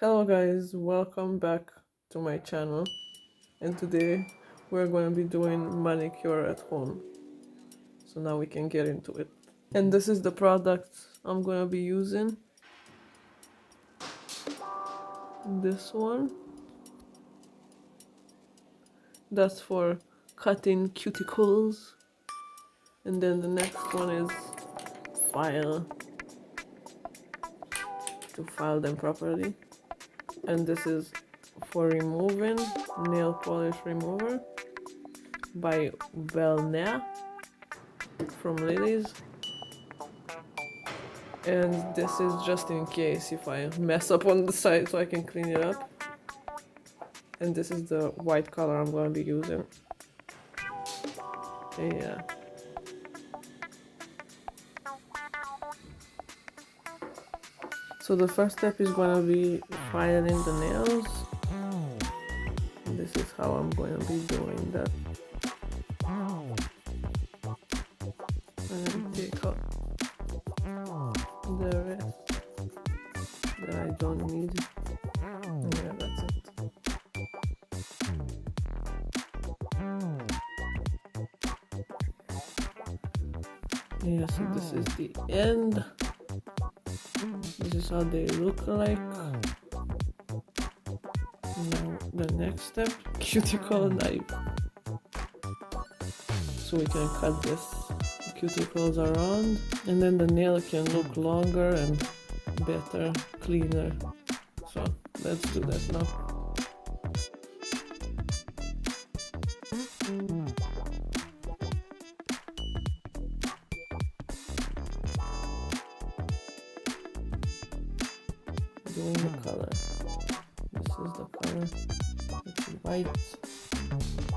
Hello guys, welcome back to my channel, and today we're going to be doing manicure at home. So now we can get into it. And this is the product I'm going to be using. This one. That's for cutting cuticles. And then the next one is file, to file them properly. And this is for removing nail polish remover by Belgrade from Lilies. And this is just in case if I mess up on the side so I can clean it up. And this is the white color I'm going to be using. Yeah. So the first step is going to be filing the nails. This is how I'm going to be doing that. And take out the rest that I don't need. Yeah, that's it. Yeah, so this is the end. This is how they look like. Now the next step, cuticle knife. So we can cut this cuticles around, and then the nail can look longer and better, cleaner. So let's do that now. Doing the color. This is the color. It's white.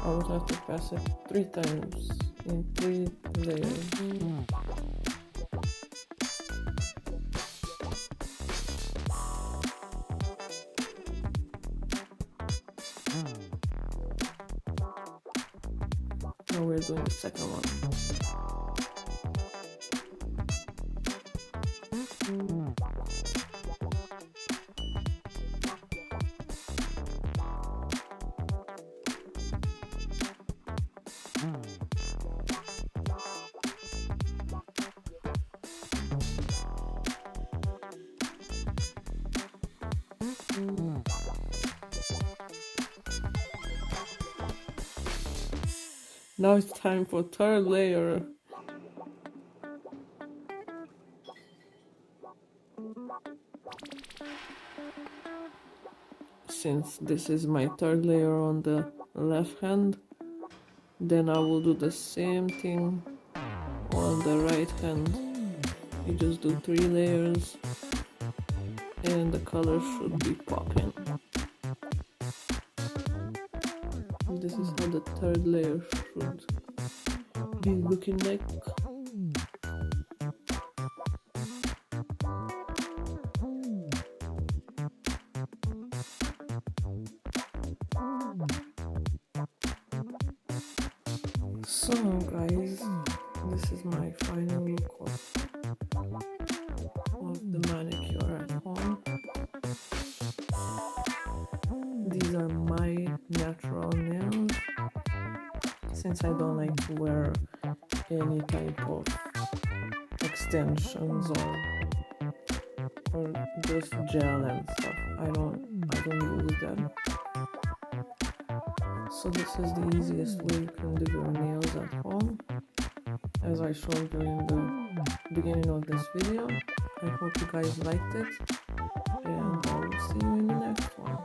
I would have to pass it 3 times in 3 layers. Now we're doing the second one. Now it's time for third layer. Since this is my third layer on the left hand, then I will do the same thing on the right hand. You just do 3 layers and the color should be popping. This is how the third layer should be looking like. So guys, this is my final look of the manicure at home. These are my natural nails, since I don't like to wear any type of extensions or just gel and stuff. I don't use that. So this is the easiest way you can do your nails at home, as I showed you in the beginning of this video. I hope you guys liked it, and I will see you in the next one.